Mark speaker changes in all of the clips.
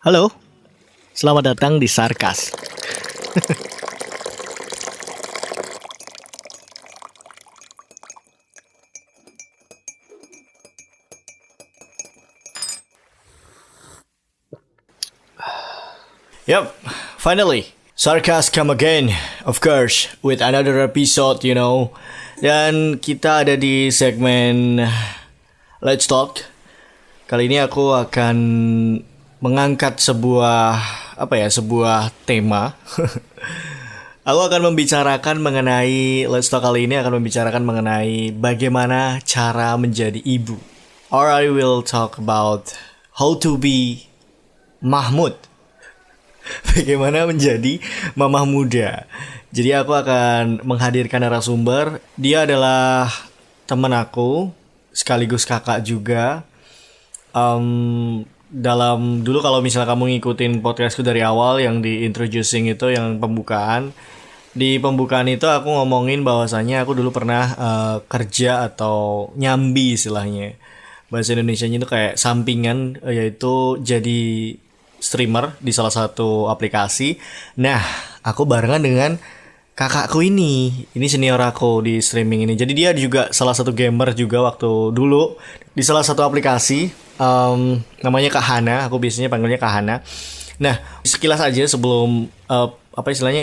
Speaker 1: Halo, selamat datang di Sarkas. Yup, finally, Sarkas come again, of course, with another episode, Dan kita ada di segmen Let's Talk. Kali ini aku akan mengangkat sebuah tema. Aku akan membicarakan mengenai Let's Talk kali ini akan membicarakan mengenai bagaimana cara menjadi ibu. Or I will talk about how to be Mahmud. Bagaimana menjadi mamah muda. Jadi aku akan menghadirkan narasumber. Dia adalah teman aku, sekaligus kakak juga. Dalam dulu kalau misalnya kamu ngikutin podcastku dari awal yang di introducing itu, yang pembukaan, di pembukaan itu aku ngomongin bahwasannya aku dulu pernah kerja atau nyambi istilahnya, bahasa Indonesianya itu kayak sampingan, yaitu jadi streamer di salah satu aplikasi. Nah, aku barengan dengan kakakku ini senior aku di streaming ini. Jadi dia juga salah satu gamer juga waktu dulu di salah satu aplikasi. Namanya Kak Hana, aku biasanya panggilnya Kak Hana. Nah, sekilas aja sebelum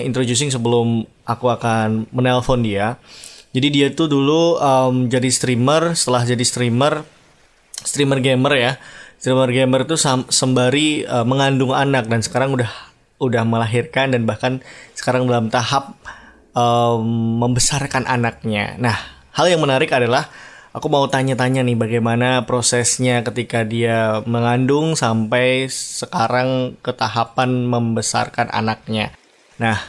Speaker 1: introducing sebelum aku akan menelpon dia. Jadi dia tuh dulu jadi streamer, setelah jadi streamer gamer ya. Streamer gamer tuh sembari mengandung anak, dan sekarang udah melahirkan dan bahkan sekarang dalam tahap membesarkan anaknya. Nah, hal yang menarik adalah aku mau tanya-tanya nih bagaimana prosesnya ketika dia mengandung sampai sekarang ke tahapan membesarkan anaknya. Nah,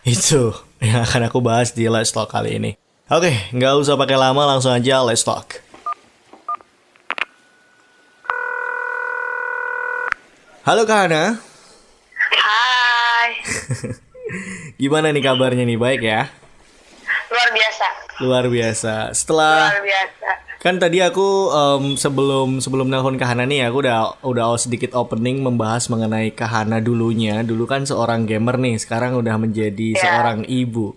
Speaker 1: itu yang akan aku bahas di Let's Talk kali ini. Oke, nggak usah pakai lama, langsung aja Let's Talk. Halo Kak Hana.
Speaker 2: Hai.
Speaker 1: Gimana nih kabarnya nih, baik ya? Luar biasa. Luar biasa. Kan tadi aku sebelum nelpon Kak Hana nih, aku udah sedikit opening membahas mengenai Kak Hana dulunya. Dulu kan seorang gamer nih, sekarang udah menjadi seorang ibu.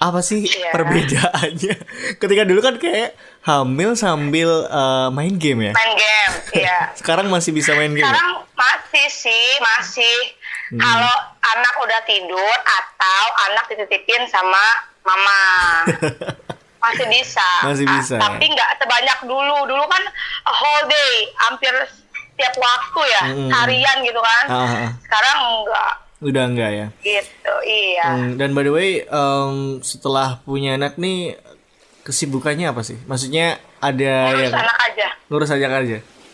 Speaker 1: Apa sih perbedaannya? Ketika dulu kan kayak hamil sambil main game ya?
Speaker 2: Main game, iya.
Speaker 1: Sekarang masih bisa main game?
Speaker 2: Sekarang masih. Kalau anak udah tidur atau anak dititipin sama mama. Masih bisa. Tapi nggak sebanyak dulu. Dulu kan whole day, hampir setiap waktu ya, harian gitu kan. Sekarang enggak.
Speaker 1: Udah enggak ya?
Speaker 2: Gitu, iya.
Speaker 1: Dan by the way, setelah punya anak nih, kesibukannya apa sih? Maksudnya ada
Speaker 2: ngurus
Speaker 1: yang
Speaker 2: anak aja.
Speaker 1: Ngurus aja.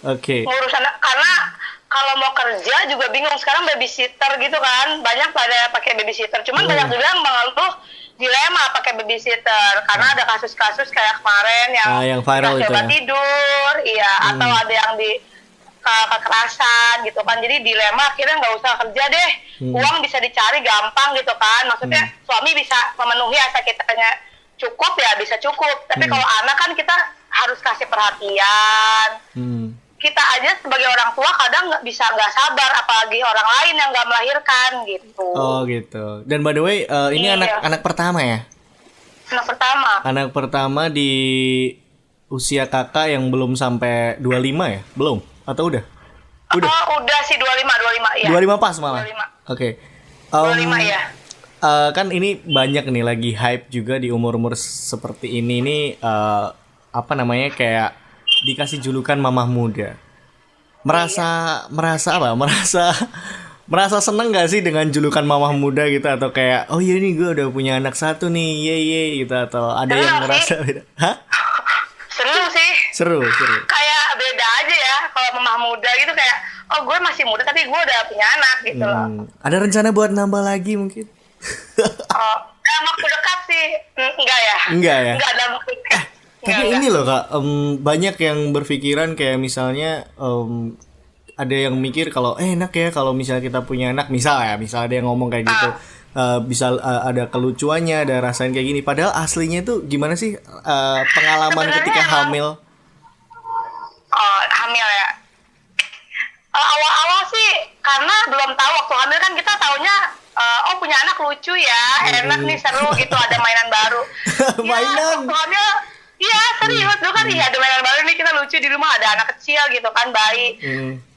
Speaker 1: Oke.
Speaker 2: Ngurus anak, karena kalau mau kerja juga bingung. Sekarang babysitter gitu kan, banyak pada pakai babysitter. Cuman banyak juga yang mengeluh dilema pakai babysitter karena ada kasus-kasus kayak kemarin yang
Speaker 1: viral itu
Speaker 2: coba
Speaker 1: ya.
Speaker 2: tidur, atau ada yang di kekerasan gitu kan. Jadi dilema, akhirnya nggak usah kerja deh. Uang bisa dicari gampang gitu kan. Maksudnya suami bisa memenuhi asa kita cukup ya, bisa cukup. Tapi kalau anak kan kita harus kasih perhatian. Kita aja sebagai orang tua kadang nggak sabar, apalagi orang lain yang nggak melahirkan gitu.
Speaker 1: Oh gitu. Dan by the way, ini anak pertama ya?
Speaker 2: Anak pertama
Speaker 1: di usia kakak yang belum sampai 25 ya? Belum? Atau udah?
Speaker 2: Udah sih 25 ya.
Speaker 1: 25 pas malah?
Speaker 2: 25.
Speaker 1: Oke.
Speaker 2: 25 ya.
Speaker 1: Kan ini banyak nih lagi hype juga di umur-umur seperti ini nih, kayak dikasih julukan mamah muda. Merasa seneng gak sih dengan julukan mamah muda gitu, atau kayak oh iya nih gue udah punya anak satu nih, ye gitu, atau ada yang merasa beda? Hah?
Speaker 2: Seru sih.
Speaker 1: Seru.
Speaker 2: Kayak beda aja ya kalau mamah muda gitu, kayak oh gue masih muda tapi gue udah punya anak gitu loh.
Speaker 1: Ada rencana buat nambah lagi mungkin?
Speaker 2: Waktu dekat sih enggak ya. Enggak ada waktu dekat.
Speaker 1: Tapi ini loh Kak, banyak yang berpikiran kayak misalnya ada yang mikir kalau enak ya kalau misalnya kita punya anak, misal ada yang ngomong kayak gitu, bisa ada kelucuannya, ada rasain kayak gini. Padahal aslinya itu gimana sih pengalaman sebenarnya ketika hamil?
Speaker 2: Hamil ya. Awal-awal sih karena hamil kan kita taunya oh punya anak lucu ya, enak nih, seru gitu, ada mainan baru.
Speaker 1: Mainan?
Speaker 2: Waktu hamil, iya serius dulu kan, iya ada mainan baru nih, kita lucu di rumah, ada anak kecil gitu kan, bayi.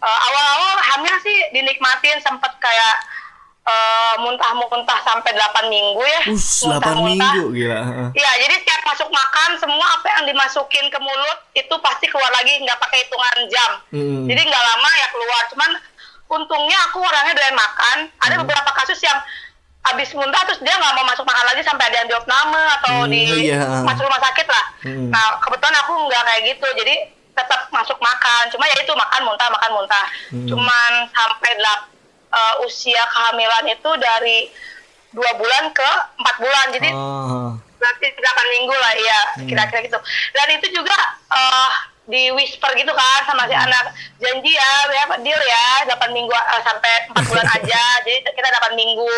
Speaker 2: Awal-awal hamil sih dinikmatin, sempet kayak muntah-muntah sampai 8 minggu ya.
Speaker 1: 8 minggu, gila.
Speaker 2: Iya, jadi setiap masuk makan, semua apa yang dimasukin ke mulut itu pasti keluar lagi, nggak pakai hitungan jam. Jadi nggak lama ya keluar. Cuman untungnya aku orangnya doyan makan. Ada beberapa kasus yang habis muntah terus dia nggak mau masuk makan lagi sampai ada yang diopname atau masuk rumah sakit lah. Nah kebetulan aku nggak kayak gitu, jadi tetap masuk makan. Cuma ya itu makan muntah. Cuman sampai usia kehamilan itu dari 2 bulan ke 4 bulan, jadi berarti 8 minggu lah ya, kira-kira gitu. Dan itu juga di whisper gitu kan sama si anak, janji ya deal ya 8 minggu sampai 4 bulan aja, jadi kita 8 minggu.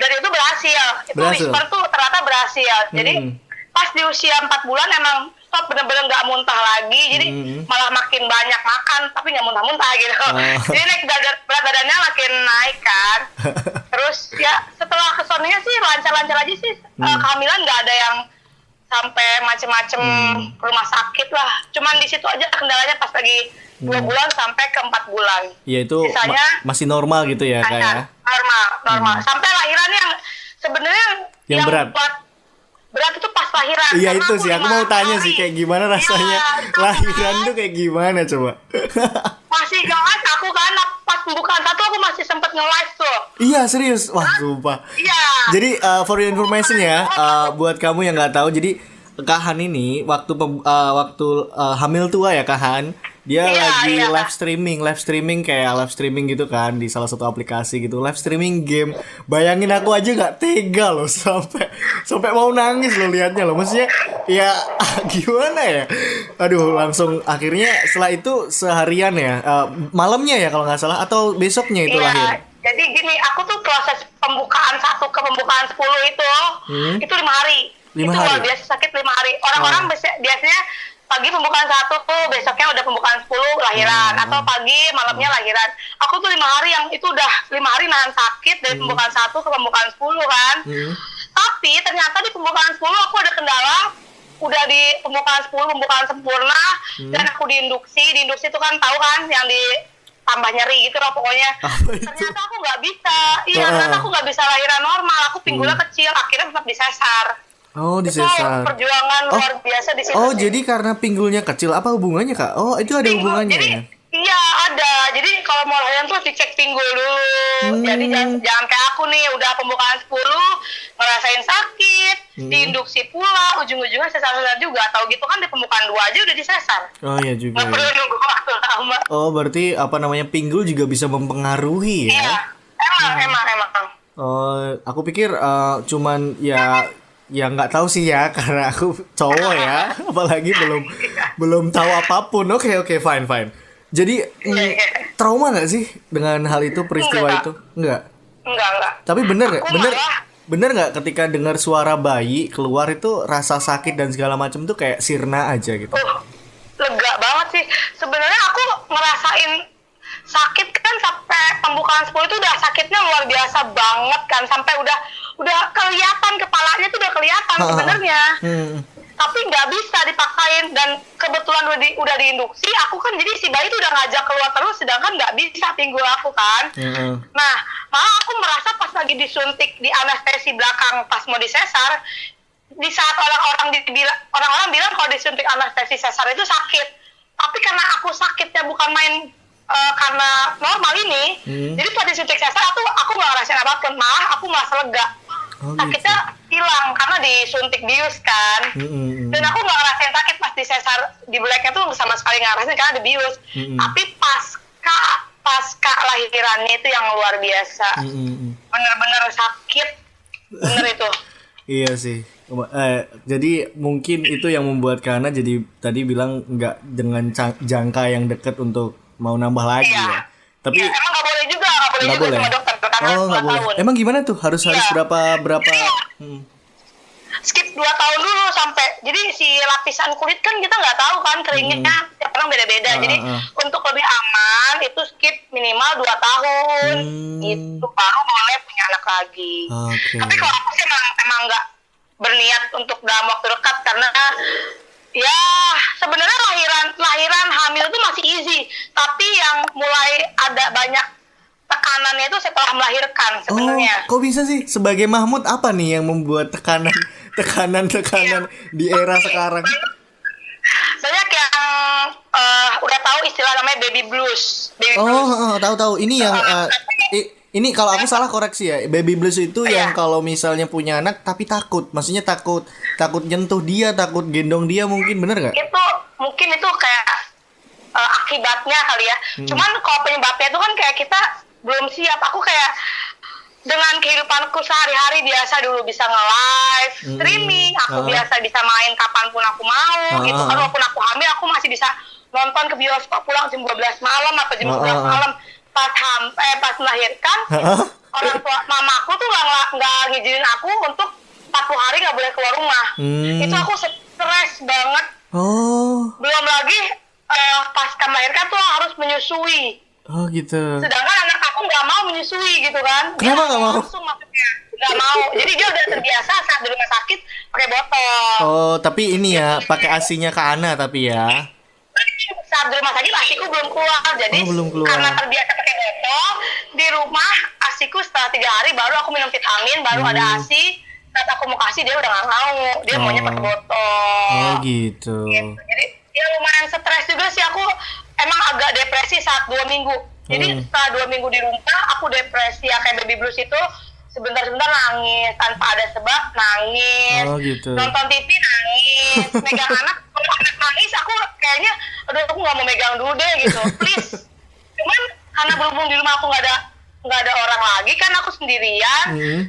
Speaker 2: Dan itu berhasil. Itu whisper tuh ternyata berhasil. Jadi pas di usia 4 bulan emang stop, bener-bener nggak muntah lagi, jadi malah makin banyak makan tapi nggak muntah-muntah gitu. Jadi naik berat badannya makin naik kan. Terus ya setelah kesonnya sih lancar-lancar aja sih. Kehamilan nggak ada yang sampai macem-macem rumah sakit lah. Cuman di situ aja kendalanya pas lagi 2 bulan sampai ke 4 bulan.
Speaker 1: Iya itu masih normal gitu ya kayak.
Speaker 2: Normal. Sampai lahiran yang sebenarnya
Speaker 1: yang berat
Speaker 2: itu pas lahiran.
Speaker 1: Iya itu sih, aku mau tanya sih kayak gimana rasanya lahiran tuh kayak gimana coba.
Speaker 2: Masih nge-live aku kan, pas pembukaan 1 aku masih sempet nge-live tuh.
Speaker 1: Iya serius, wah sumpah.
Speaker 2: Iya.
Speaker 1: Jadi for your information ya, buat kamu yang nggak tahu, jadi Kahan ini waktu hamil tua ya Kahan, dia lagi live streaming kayak live streaming gitu kan di salah satu aplikasi gitu, live streaming game. Bayangin aku aja nggak tega loh, sampai mau nangis loh liatnya loh, maksudnya ya gimana ya, aduh langsung akhirnya setelah itu seharian ya, malamnya ya kalau nggak salah atau besoknya itu lahir.
Speaker 2: Jadi gini, aku tuh proses pembukaan 1 ke pembukaan 10 itu 5 hari. Itu luar biasa sakit 5 hari. Orang-orang biasanya pagi pembukaan 1 tuh, besoknya udah pembukaan 10 lahiran, atau pagi malamnya lahiran. Aku tuh 5 hari yang itu udah 5 hari nahan sakit dari pembukaan 1 ke pembukaan 10 kan. Tapi ternyata di pembukaan 10 aku ada kendala. Udah di pembukaan 10 pembukaan sempurna, dan aku diinduksi itu kan tahu kan yang di tambah nyeri gitu loh pokoknya. Ternyata aku nggak bisa. Ternyata aku nggak bisa lahiran normal. Aku pinggulnya kecil, akhirnya tetap disesar.
Speaker 1: Oh, disesar.
Speaker 2: Itu perjuangan luar biasa di situ.
Speaker 1: Oh, jadi karena pinggulnya kecil, apa hubungannya Kak? Oh, itu ada hubungannya
Speaker 2: jadi,
Speaker 1: ya?
Speaker 2: Iya, ada. Jadi kalau mau lahiran tuh dicek pinggul dulu. Jadi jangan kayak aku nih, udah pembukaan 10, ngerasain sakit, diinduksi pula, ujung-ujungnya sesar-sesar juga. Tahu gitu kan di pembukaan 2 aja udah disesar.
Speaker 1: Oh iya juga.
Speaker 2: Nggak perlu nunggu waktu lama.
Speaker 1: Oh, berarti pinggul juga bisa mempengaruhi ya?
Speaker 2: Iya, emang.
Speaker 1: Oh, aku pikir cuman ya nggak tahu sih ya, karena aku cowok ya, apalagi belum tahu apapun. Oke, fine. Jadi trauma nggak sih dengan hal itu, peristiwa itu? Enggak. Tapi bener nggak ketika dengar suara bayi keluar itu rasa sakit dan segala macam tuh kayak sirna aja gitu?
Speaker 2: Lega banget sih. Sebenarnya aku ngerasain sakit kan sampai pembukaan 10 itu udah sakitnya luar biasa banget kan, sampai udah kelihatan kepalanya tuh udah kelihatan sebenarnya. Tapi nggak bisa dipakain, dan kebetulan udah diinduksi, aku kan jadi si bayi tuh udah ngajak keluar terus, sedangkan nggak bisa pinggul aku kan. Nah, malah aku merasa pas lagi disuntik di anestesi belakang pas mau disesar, di saat orang-orang bilang kalau disuntik anestesi sesar itu sakit, tapi karena aku sakitnya bukan main karena normal ini, jadi pas disuntik sesar aku nggak ngerasain apapun, malah aku merasa lega. Sakitnya hilang karena disuntik bius kan. Dan aku nggak ngerasain sakit pas di sesar, di blacknya tuh sama sekali nggak ngerasain karena ada bius. Tapi pasca lahirannya itu yang luar biasa. Bener-bener sakit, bener itu.
Speaker 1: Iya sih. Jadi mungkin itu yang membuat Kana jadi tadi bilang nggak dengan jangka yang dekat untuk mau nambah lagi ya. Tapi
Speaker 2: emang nggak boleh juga sama dokter.
Speaker 1: Oh, nggak boleh. Emang gimana tuh? Harus berapa?
Speaker 2: skip 2 tahun dulu sampai, jadi si lapisan kulit kan kita nggak tahu kan keringnya tiap orang beda-beda. Jadi untuk lebih aman itu skip minimal 2 tahun itu baru boleh punya anak lagi. Tapi kalau aku sih emang nggak berniat untuk dalam waktu dekat, karena ya sebenarnya lahiran hamil itu masih easy, tapi yang mulai ada banyak tekanannya itu setelah melahirkan sebenarnya.
Speaker 1: Kok bisa sih? Sebagai Mahmud apa nih yang membuat tekanan di era sekarang?
Speaker 2: Banyak yang udah tahu istilah namanya baby blues.
Speaker 1: Tahu. Ini yang ini kalau aku salah koreksi ya. Baby blues itu yang kalau misalnya punya anak tapi takut. Maksudnya takut nyentuh dia, takut gendong dia, mungkin bener nggak?
Speaker 2: Itu mungkin itu kayak akibatnya kali ya. Cuman kalau penyebabnya itu kan kayak kita belum siap. Aku kayak dengan kehidupanku sehari-hari biasa dulu bisa nge-live, streaming, aku biasa bisa main kapanpun aku mau, gitu kan. Walaupun aku hamil, aku masih bisa nonton ke bioskop pulang jam 12 malam atau jam 11 malam. Pas melahirkan, orang tua mamaku tuh nggak ngizinin aku untuk 40 hari nggak boleh keluar rumah. Itu aku stres banget. Belum lagi pasca melahirkan tuh harus menyusui.
Speaker 1: Gitu.
Speaker 2: Sedangkan anak aku nggak mau menyusui gitu kan.
Speaker 1: Kenapa nggak mau?
Speaker 2: Langsung maksudnya nggak mau. Jadi dia udah terbiasa saat di rumah sakit pakai botol.
Speaker 1: Tapi ini ya pakai asinya ke Ana tapi ya.
Speaker 2: Saat di rumah sakit asiku belum keluar. Jadi
Speaker 1: belum keluar.
Speaker 2: Karena terbiasa pakai botol, di rumah asiku setelah 3 hari baru aku minum vitamin, baru ada asi. Saat aku mau kasih dia udah nggak mau. Dia maunya pakai botol.
Speaker 1: Gitu.
Speaker 2: Jadi ya lumayan stres juga sih aku. Emang agak depresi saat 2 minggu. Jadi setelah 2 minggu di rumah, aku depresi ya kayak baby blues itu. Sebentar-sebentar nangis, tanpa ada sebab nangis.
Speaker 1: Gitu.
Speaker 2: Nonton TV nangis, megang anak, kalau anak nangis aku kayaknya, aduh aku nggak mau megang dulu deh gitu, please. Cuman karena berhubung di rumah aku nggak ada orang lagi kan, aku sendirian.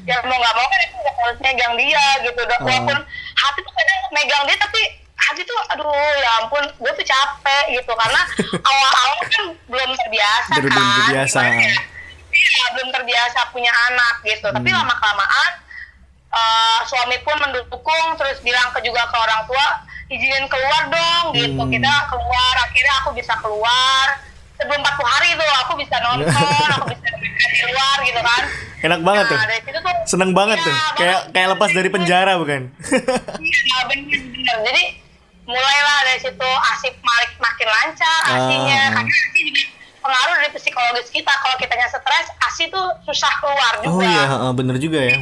Speaker 2: Ya mau nggak mau kan aku nggak harus megang dia gitu. Walaupun hati tuh kadang megang dia, tapi hati tuh aduh ya ampun, gue tuh capek gitu karena awal-awal kan belum terbiasa belum terbiasa punya anak gitu. Tapi lama-kelamaan suami pun mendukung, terus bilang juga ke orang tua, izinin keluar dong gitu. Kita keluar, akhirnya aku bisa keluar sebelum 40 hari tuh aku bisa nonton, aku bisa di luar gitu kan.
Speaker 1: Enak banget tuh. Seneng banget tuh. Kayak lepas dari penjara bukan?
Speaker 2: Iya bener. Jadi mulailah dari situ asik makin lancar asinya. Karena asi juga pengaruh dari psikologis kita. Kalau kitanya stres, asi tuh susah keluar juga.
Speaker 1: Bener juga ya.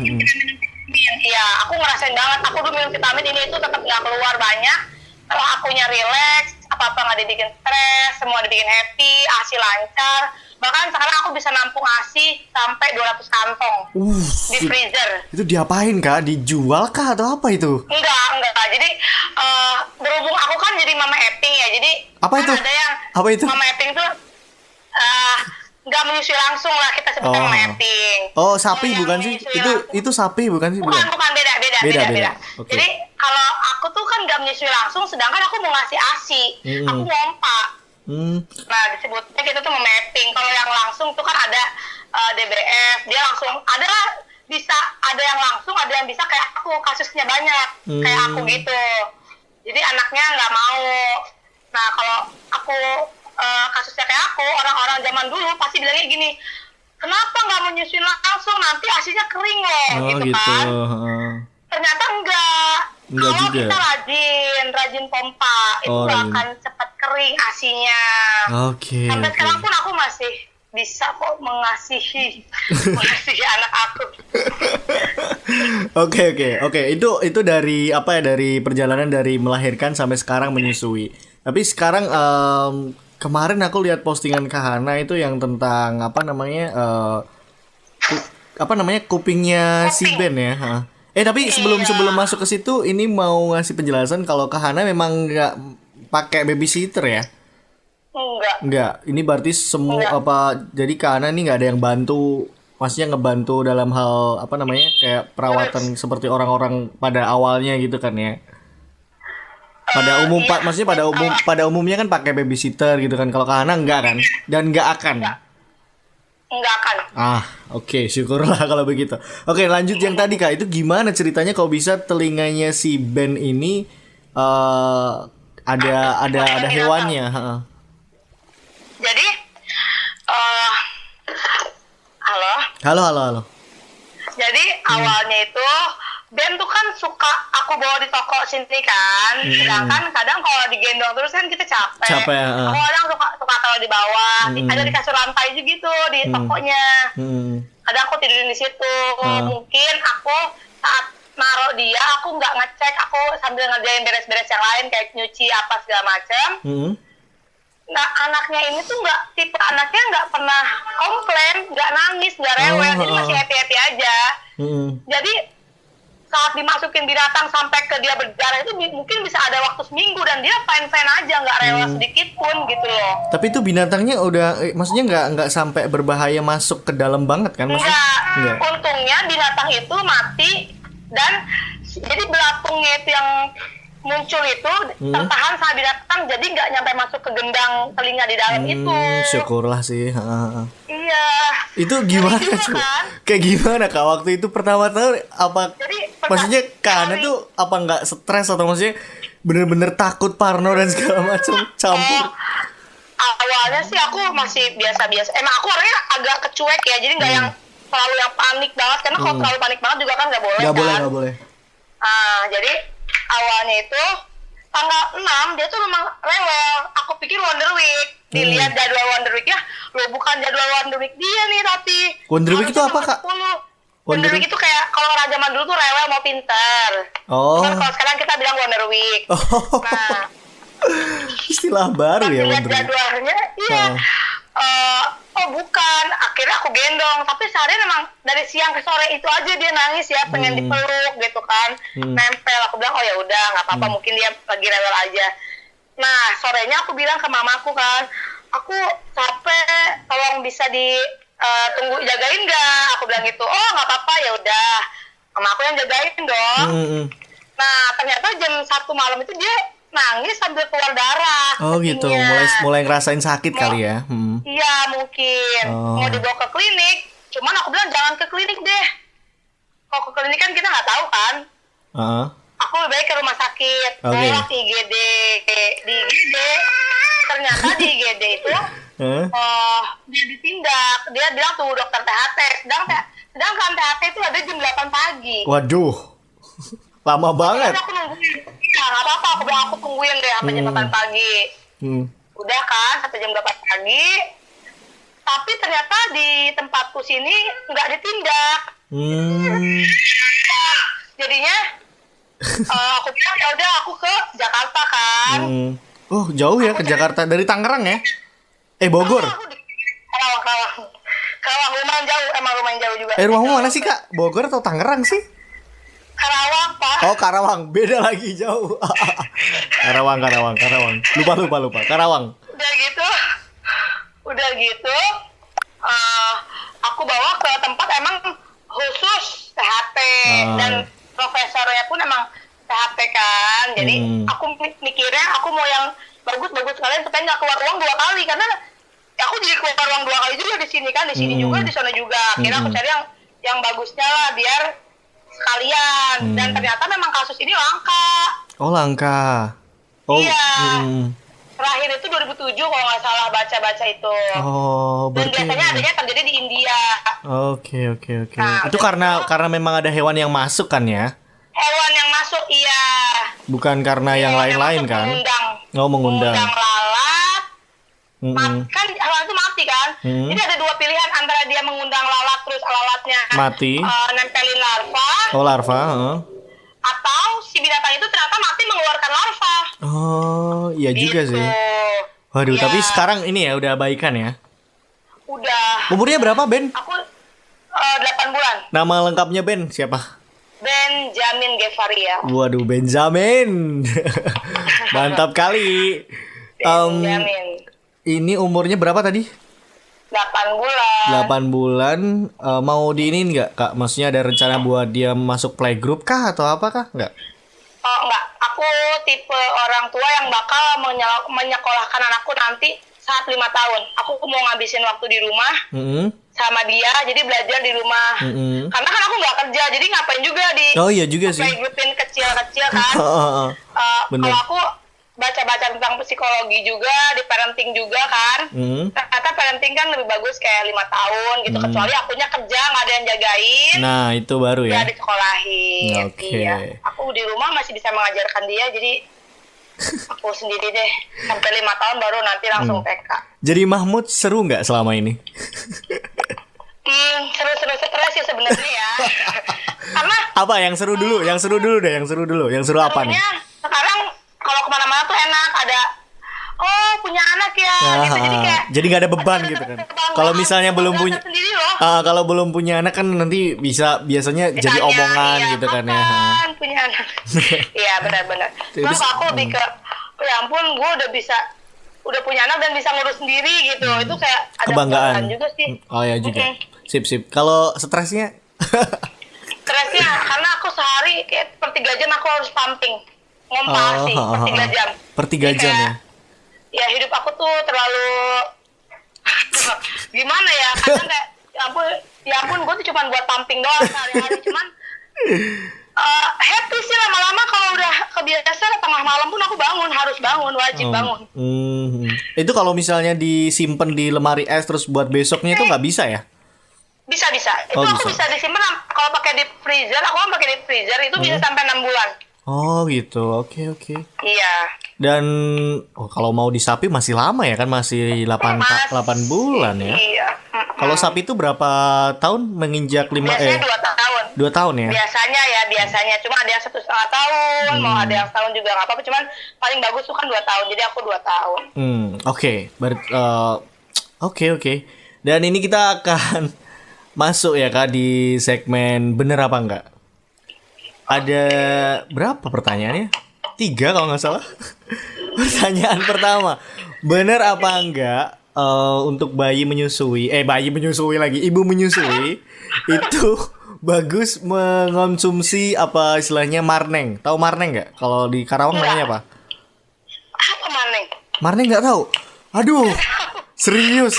Speaker 2: Iya, aku ngerasain banget. Aku dulu minum vitamin ini itu tetap nggak keluar banyak. Kalau akunya relax, apa-apa nggak dibikin stres, semua dibikin happy, asi lancar. Bahkan sekarang aku bisa nampung asi sampai 200 kantong di freezer.
Speaker 1: Itu diapain Kak? Dijual kah atau apa itu?
Speaker 2: Enggak. Jadi berhubung aku kan jadi mama Epping ya. Jadi
Speaker 1: apa itu?
Speaker 2: Ada yang mama Epping tuh nggak menyusui langsung lah, kita sebutnya mama Epping.
Speaker 1: Sapi bukan sih? Itu sapi bukan sih?
Speaker 2: Bukan, beda.
Speaker 1: Okay.
Speaker 2: Jadi kalau aku tuh kan nggak menyusui langsung, sedangkan aku mau ngasih asi, aku ngompa. Nah disebutnya kita tuh memapping. Kalau yang langsung tuh kan ada DBF, dia langsung bisa ada yang langsung, ada yang bisa kayak aku, kasusnya banyak kayak aku gitu. Jadi anaknya nggak mau. Nah kalau aku kasusnya kayak aku, orang-orang zaman dulu pasti bilangnya gini, kenapa nggak menyusuin langsung, nanti asinya kering loh gitu kan. Ternyata enggak kalau
Speaker 1: juga.
Speaker 2: Kita rajin pompa itu akan cepat kering asinya. Sampai sekarang pun aku masih bisa kok mengasihi anak aku.
Speaker 1: Oke. Itu dari apa ya, dari perjalanan dari melahirkan sampai sekarang menyusui. Tapi sekarang kemarin aku lihat postingan Kahana itu yang tentang kupingnya si Ben ya. Tapi sebelum masuk ke situ, ini mau ngasih penjelasan kalau Kahana memang nggak pakai babysitter ya? Enggak. Ini berarti jadi Kahana ini nggak ada yang bantu, maksudnya ngebantu dalam hal kayak perawatan seperti orang-orang pada awalnya gitu kan ya? Maksudnya pada umumnya kan pakai babysitter gitu kan. Kalau Kahana enggak kan? Dan enggak akan.
Speaker 2: nggak akan.
Speaker 1: Oke, syukurlah kalau begitu. Oke, lanjut yang tadi Kak, itu gimana ceritanya kok bisa telinganya si Ben ini ada hewannya?
Speaker 2: Jadi halo.
Speaker 1: Halo.
Speaker 2: Jadi awalnya itu Ben tuh kan suka aku bawa di toko sini kan, sedangkan kadang kalau digendong terus kan kita capek. Aku kadang suka kalau di bawah, ada di kasur lantai juga gitu di tokonya. Kadang aku tidurin di situ. Mungkin aku saat naruh dia, aku nggak ngecek, aku sambil ngerjain beres-beres yang lain kayak nyuci apa segala macam. Nah anaknya ini tuh tipe anaknya nggak pernah komplain, nggak nangis, nggak rewel, jadi masih happy aja. Jadi saat dimasukin binatang sampai ke dia berdarah itu mungkin bisa ada waktu seminggu dan dia fine aja, nggak rewel sedikit pun gitu loh. Tapi
Speaker 1: itu binatangnya udah, maksudnya nggak sampai berbahaya masuk ke dalam banget kan?
Speaker 2: Enggak. Untungnya binatang itu mati dan jadi belatungnya itu yang muncul itu tertahan sama binatang, jadi nggak nyampe masuk ke gendang telinga di dalam itu.
Speaker 1: Syukurlah sih.
Speaker 2: Iya.
Speaker 1: Itu gimana tuh? Kan? Kayak gimana Kak waktu itu pertama tahu apa? Maksudnya Kak Ana tuh apa nggak stres atau maksudnya bener-bener takut, parno dan segala macam campur?
Speaker 2: Awalnya sih aku masih biasa-biasa. Emang aku orangnya agak kecuek ya, jadi nggak yang terlalu yang panik banget, karena kalau terlalu panik banget juga kan nggak boleh.
Speaker 1: Nggak boleh.
Speaker 2: Jadi awalnya itu tanggal 6 dia tuh memang rewel. Aku pikir Wonder Week. Dilihat jadwal Wonder Week ya, bukan jadwal Wonder Week dia nih tapi.
Speaker 1: Wonder Week itu apa Kak?
Speaker 2: Wonder Week itu kayak kalau orang zaman dulu tuh rewel mau pinter. Cuman kalau sekarang kita bilang Wonder Week. Nah,
Speaker 1: istilah baru ya
Speaker 2: Wonder Week. Jadwalnya iya. Bukan, akhirnya aku gendong, tapi seharian memang dari siang ke sore itu aja dia nangis ya, pengen dipeluk gitu kan, nempel. Aku bilang ya udah nggak apa-apa, mungkin dia lagi rewel aja. Nah sorenya aku bilang ke mamaku kan, aku capek, tolong bisa tunggu jagain nggak? Aku bilang gitu. Oh nggak apa-apa, ya udah, mama aku yang jagain dong. Nah ternyata jam 1 malam itu dia nangis sambil keluar darah.
Speaker 1: Gitu, mulai ngerasain sakit kali ya.
Speaker 2: Iya mungkin mau dibawa ke klinik, cuman aku bilang jangan ke klinik deh. Kalau ke klinik kan kita nggak tahu kan. Aku lebih baik ke rumah sakit. Bawa ke IGD. Di IGD ternyata di IGD itu dia ditindak. Dia bilang tunggu dokter THT. Sedangkan THT itu ada jam 8 pagi.
Speaker 1: Waduh, lama banget.
Speaker 2: Aku nungguin. Ya nggak apa-apa, aku bilang aku tungguin deh sampai jam 8 pagi. Udah kan sampai jam 8 pagi. Tapi ternyata di tempatku sini nggak ditindak. Jadinya aku bilang ya udah aku ke Jakarta kan.
Speaker 1: Jauh ya ke Jakarta dari Tangerang ya? Bogor.
Speaker 2: Karawang lumayan jauh, emang lumayan jauh juga.
Speaker 1: Rumahmu mana sih Kak? Bogor atau Tangerang sih?
Speaker 2: Karawang Pak.
Speaker 1: Karawang, beda lagi jauh. Karawang. Lupa. Karawang.
Speaker 2: Udah gitu, aku bawa ke tempat emang khusus THT dan profesornya pun emang THT kan. Jadi aku mikirnya aku mau yang bagus sekalian supaya nggak keluar uang 2 kali, karena aku jadi keluar uang 2 kali juga di sini kan, di sini juga di sana juga. Akhirnya aku cari yang bagusnya lah biar sekalian. Dan ternyata memang kasus ini langka.
Speaker 1: Langka.
Speaker 2: Iya. Terakhir itu 2007 kalau nggak salah baca itu. Dan biasanya adanya terjadi di India.
Speaker 1: Oke. Nah, itu karena memang ada hewan yang masuk kan ya?
Speaker 2: Hewan yang masuk, iya.
Speaker 1: Bukan karena yang lain-lain kan? Mengundang.
Speaker 2: Mengundang lalat. Kan hewan itu mati kan? Jadi ada 2 pilihan, antara dia mengundang lalat terus lalatnya
Speaker 1: mati,
Speaker 2: nempelin larva.
Speaker 1: Larva.
Speaker 2: Atau si binatang itu ternyata mati mengeluarkan larva.
Speaker 1: Iya gitu juga sih. Waduh, tapi sekarang ini ya udah baikan ya?
Speaker 2: Udah.
Speaker 1: Umurnya berapa Ben?
Speaker 2: Aku 8 bulan.
Speaker 1: Nama lengkapnya Ben siapa?
Speaker 2: Benjamin Gevaria.
Speaker 1: Waduh, Benjamin. Mantap kali.
Speaker 2: Benjamin.
Speaker 1: Ini umurnya berapa tadi?
Speaker 2: 8 bulan.
Speaker 1: 8 bulan. Mau diinin nggak Kak? Maksudnya ada rencana buat dia masuk playgroup kah atau apa kah? Nggak?
Speaker 2: Enggak. Aku tipe orang tua yang bakal menyekolahkan anakku nanti saat 5 tahun. Aku mau ngabisin waktu di rumah sama dia, jadi belajar di rumah. Karena kan aku nggak kerja, jadi ngapain juga di
Speaker 1: Oh iya juga sih.
Speaker 2: playgroup-in kecil-kecil kan.
Speaker 1: Bener.
Speaker 2: Kalau aku baca-baca tentang psikologi juga, di parenting juga kan. Ternyata parenting kan lebih bagus kayak 5 tahun gitu, kecuali akunya kerja nggak ada yang jagain.
Speaker 1: Nah itu baru ya.
Speaker 2: Ya disekolahin.
Speaker 1: Oke.
Speaker 2: Iya. Aku di rumah masih bisa mengajarkan dia, jadi aku sendiri deh sampai 5 tahun baru nanti langsung TK.
Speaker 1: Jadi Mahmud seru nggak selama ini?
Speaker 2: Seru-seru stres sih sebenarnya ya. Karena
Speaker 1: Apa yang seru dulu? Yang seru dulu deh, yang seru dulu. Yang seru apa nih?
Speaker 2: serunya sekarang kalau kemana-mana tuh enak, ada punya anak ya gitu, jadi kayak
Speaker 1: jadi nggak ada beban gitu kan. Kalau misalnya belum punya,
Speaker 2: sendiri loh.
Speaker 1: kalau belum punya anak kan nanti biasanya jadi
Speaker 2: Ditanya,
Speaker 1: omongan
Speaker 2: iya,
Speaker 1: gitu kan ya.
Speaker 2: kapan punya anak? Iya benar-benar. Cuma
Speaker 1: Terus,
Speaker 2: kalau aku lebih ke, ya ampun, gue udah punya anak dan bisa ngurus sendiri gitu. Itu kayak ada
Speaker 1: Kebanggaan
Speaker 2: juga sih.
Speaker 1: Oh ya juga. Sip. Kalau stresnya?
Speaker 2: Stresnya karena aku sehari kayak per 3 jam aku harus pumping, ngompa sih per 3 jam.
Speaker 1: Per 3 jam ya.
Speaker 2: Ya hidup aku tuh terlalu gimana ya, kadang kayak ya ampun gue tuh cuma buat pumping doang sehari-hari, cuman happy sih lama-lama. Kalau udah kebiasaan tengah malam pun aku wajib bangun.
Speaker 1: Itu kalau misalnya disimpan di lemari es terus buat besoknya itu nggak bisa ya?
Speaker 2: Bisa itu aku bisa disimpan kalau pakai deep freezer. Aku kan pakai deep freezer itu bisa sampai 6 bulan.
Speaker 1: Oh gitu, oke.
Speaker 2: Iya.
Speaker 1: Dan kalau mau di sapi masih lama ya kan, masih 8 bulan ya.
Speaker 2: Iya.
Speaker 1: Kalau sapi itu berapa tahun menginjak 5
Speaker 2: Biasanya 2 tahun.
Speaker 1: 2 tahun ya?
Speaker 2: Biasanya. Cuma ada yang 1,5 tahun, mau ada yang setahun juga nggak apa-apa. Cuman paling bagus tuh kan 2 tahun. Jadi aku 2 tahun.
Speaker 1: Oke. Dan ini kita akan masuk ya Kak di segmen bener apa enggak. Ada berapa pertanyaannya? 3 kalau nggak salah. Pertanyaan pertama, bener apa enggak untuk ibu menyusui itu bagus mengonsumsi apa istilahnya marneng? Tahu marneng nggak? Kalau di Karawang namanya apa?
Speaker 2: Apa marneng?
Speaker 1: Marneng nggak tahu? Aduh, serius?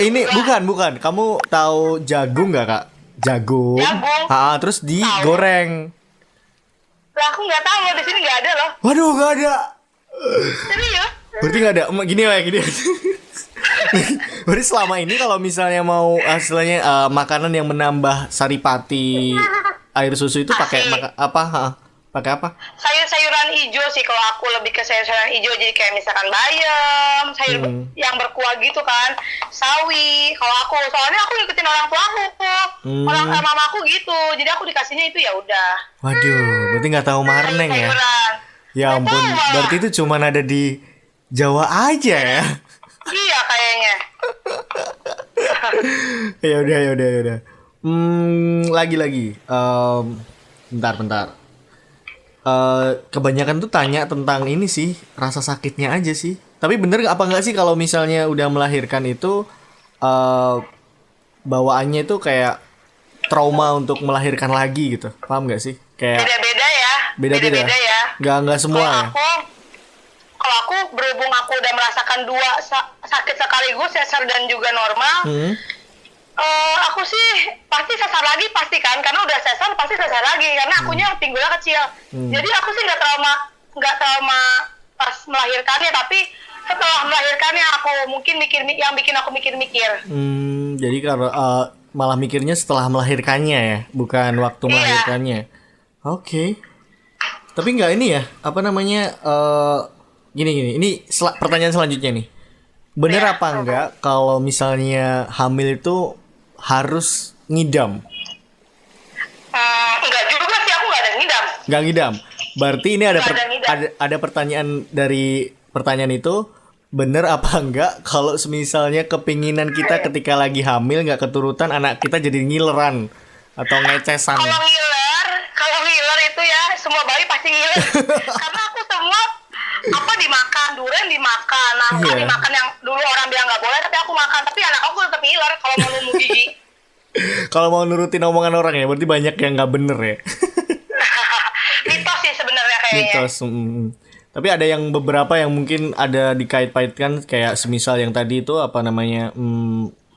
Speaker 1: Ini bukan. Kamu tahu jagung nggak Kak? Jagung. Terus digoreng.
Speaker 2: Lah aku nggak tahu loh, di sini nggak ada loh.
Speaker 1: Waduh, nggak ada.
Speaker 2: Serius?
Speaker 1: Berarti nggak ada. Gini. Berarti selama ini kalau misalnya mau hasilnya makanan yang menambah saripati air susu itu pakai apa? Pakai apa?
Speaker 2: Sayur-sayuran hijau sih kalau aku, lebih ke sayur-sayuran hijau. Jadi kayak misalkan bayam, sayur yang berkuah gitu kan, sawi. Kalau aku, soalnya aku ngikutin orang tua aku, mama aku gitu. Jadi aku dikasihnya itu ya udah.
Speaker 1: Waduh, berarti nggak tahu marneng ya? Ya ampun, berarti itu cuma ada di Jawa aja ya?
Speaker 2: Iya kayaknya.
Speaker 1: Ya udah. Lagi. Bentar. Kebanyakan tuh tanya tentang ini sih, rasa sakitnya aja sih. Tapi bener apa nggak sih kalau misalnya udah melahirkan itu bawaannya itu kayak trauma untuk melahirkan lagi gitu, paham nggak sih? Kayak beda-beda ya. Nggak semua ya.
Speaker 2: Kalau aku berhubung aku udah merasakan 2 sakit sekaligus, sesar dan juga normal. Aku sih pasti sesar lagi pasti kan, karena udah sesar pasti sesar lagi karena akunya pinggulnya kecil. Jadi aku sih nggak trauma pas melahirkannya, tapi setelah melahirkannya aku mungkin bikin aku mikir-mikir.
Speaker 1: Jadi kalau malah mikirnya setelah melahirkannya ya, bukan waktu melahirkannya. Oke. Tapi nggak ini ya, apa namanya? Gini. Ini pertanyaan selanjutnya nih. Bener apa enggak kalau misalnya hamil itu harus ngidam?
Speaker 2: Enggak juga sih, aku nggak ada ngidam.
Speaker 1: Nggak ngidam. Berarti ini ada pertanyaan dari pertanyaan itu, bener apa enggak kalau misalnya kepinginan kita ketika lagi hamil nggak keturutan, anak kita jadi ngileran atau ngecesan?
Speaker 2: Kalau ngiler itu ya semua bayi pasti ngiler. Karena aku semua dimakan, durian dimakan, nangka dimakan, yang dulu orang bilang nggak boleh tapi aku makan, tapi anak aku tetap ngiler kalau mau numbuh gigi.
Speaker 1: Kalau mau nurutin omongan orang ya, berarti banyak yang nggak bener ya.
Speaker 2: Mitos sih sebenarnya kayaknya.
Speaker 1: Mitos. Tapi ada yang beberapa yang mungkin ada dikait-kaitkan kayak semisal yang tadi itu apa namanya,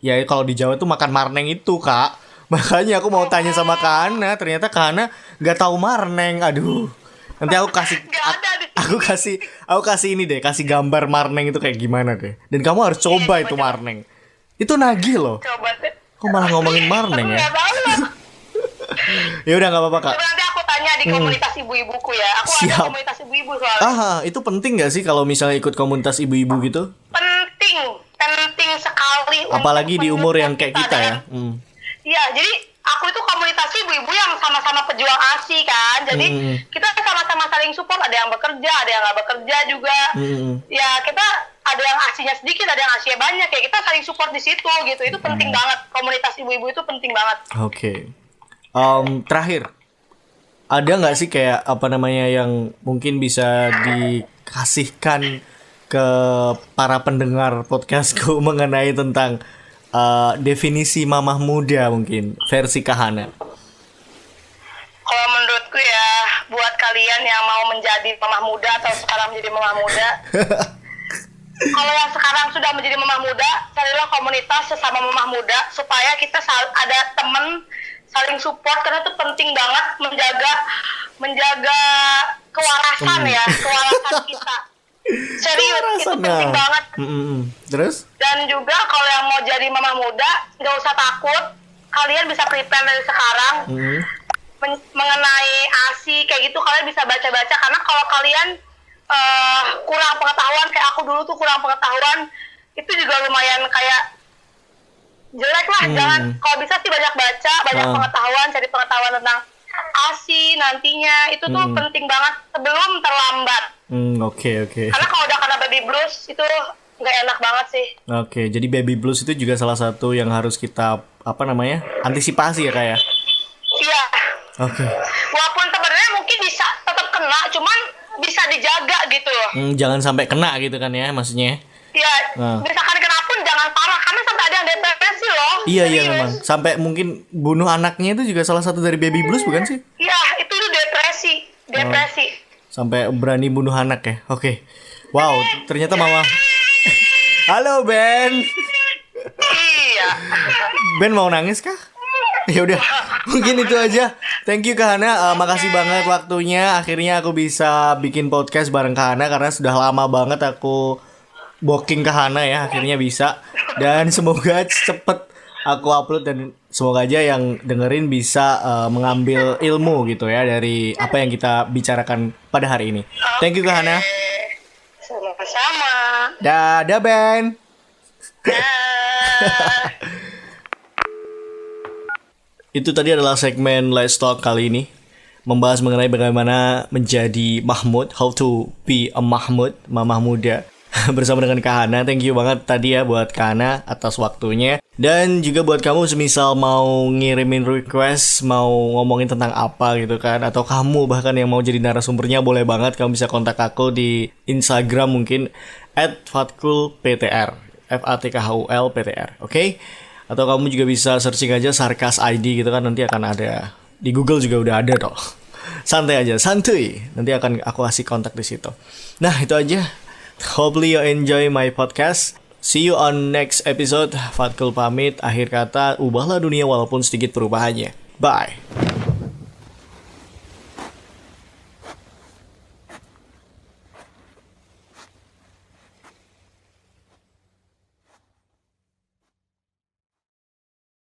Speaker 1: ya kalau di Jawa tuh makan marneng itu, Kak. Makanya aku mau tanya sama Kak Ana, ternyata Kak Ana nggak tahu marneng. Aduh. Nanti aku kasih
Speaker 2: Nggak ada di sini.
Speaker 1: aku kasih ini deh, kasih gambar marneng itu kayak gimana deh. Dan kamu harus coba itu marneng. Itu nagih loh.
Speaker 2: Coba deh.
Speaker 1: Kok malah ngomongin marneng ya?
Speaker 2: Nggak tahu lah.
Speaker 1: Ya udah nggak apa-apa, Kak.
Speaker 2: Coba nanti aku tanya di komunitas ibu-ibuku ya. Aku
Speaker 1: Siap.
Speaker 2: ada komunitas ibu-ibu soalnya.
Speaker 1: Itu penting nggak sih kalau misalnya ikut komunitas ibu-ibu gitu?
Speaker 2: Penting sekali.
Speaker 1: Apalagi
Speaker 2: untuk
Speaker 1: di umur yang kayak kita ya.
Speaker 2: dengan- Iya, jadi aku itu komunitas ibu-ibu yang sama-sama pejuang ASI kan. Jadi kita sama-sama saling support. Ada yang bekerja, ada yang nggak bekerja juga. Ya kita ada yang ASI-nya sedikit, ada yang ASI-nya banyak. Ya kita saling support di situ gitu. Itu penting banget. Komunitas ibu-ibu itu penting banget.
Speaker 1: Oke. Terakhir, ada nggak sih kayak apa namanya yang mungkin bisa dikasihkan ke para pendengar podcastku mengenai tentang definisi mamah muda mungkin versi Kahana?
Speaker 2: Kalau menurutku ya, buat kalian yang mau menjadi mamah muda atau sekarang menjadi mamah muda, kalau yang sekarang sudah menjadi mamah muda, carilah komunitas sesama mamah muda supaya kita ada temen saling support, karena itu penting banget menjaga kewarasan ya, kewarasan kita. Serius, itu penting banget.
Speaker 1: Terus?
Speaker 2: Dan juga kalau yang mau jadi mamah muda, nggak usah takut. Kalian bisa prepare dari sekarang mengenai ASI kayak gitu. Kalian bisa baca-baca, karena kalau kalian kurang pengetahuan kayak aku dulu tuh kurang pengetahuan, itu juga lumayan kayak jelek lah. Jangan, kalau bisa sih banyak baca, banyak pengetahuan, cari pengetahuan tentang ASI nantinya. Itu tuh penting banget sebelum terlambat.
Speaker 1: Oke.
Speaker 2: Karena kalau udah kena baby blues itu nggak enak banget sih.
Speaker 1: Oke, jadi baby blues itu juga salah satu yang harus kita antisipasi ya, kayak.
Speaker 2: Iya.
Speaker 1: Oke.
Speaker 2: Walaupun sebenarnya mungkin bisa tetap kena, cuman bisa dijaga gitu loh.
Speaker 1: Jangan sampai kena gitu kan ya, maksudnya.
Speaker 2: Iya. Misalkan kena pun jangan parah, karena sampai ada yang depresi loh.
Speaker 1: Iya
Speaker 2: Serius.
Speaker 1: memang. Sampai mungkin bunuh anaknya itu juga salah satu dari baby blues bukan sih?
Speaker 2: Iya, itu tuh depresi.
Speaker 1: Sampai berani bunuh anak ya. Oke. Wow, ternyata mama. Halo Ben.
Speaker 2: Iya.
Speaker 1: Ben mau nangis kah? Ya udah, mungkin itu aja. Thank you Kak Hana, makasih banget waktunya. Akhirnya aku bisa bikin podcast bareng Kak Hana karena sudah lama banget aku booking Kak Hana ya. Akhirnya bisa. Dan semoga cepet aku upload dan semoga aja yang dengerin bisa mengambil ilmu gitu ya dari apa yang kita bicarakan pada hari ini. Thank you Kak Hana.
Speaker 2: Sama-sama.
Speaker 1: Dadah Ben. Itu tadi adalah segmen Let's Talk kali ini, membahas mengenai bagaimana menjadi Mahmud, how to be a Mahmud, mamah muda. Bersama dengan Kak Hana. Thank you banget tadi ya buat Kak Hana atas waktunya. Dan juga buat kamu semisal mau ngirimin request, mau ngomongin tentang apa gitu kan, atau kamu bahkan yang mau jadi narasumbernya, boleh banget kamu bisa kontak aku di Instagram mungkin @fatkulptr, FATKHULPTR, oke? Atau kamu juga bisa searching aja Sarkas ID gitu kan, nanti akan ada di Google juga udah ada toh. Santai aja, santuy. Nanti akan aku kasih kontak di situ. Nah, itu aja. Hopefully you enjoy my podcast. See you on next episode. Fatkul pamit. Akhir kata, ubahlah dunia walaupun sedikit perubahannya. Bye.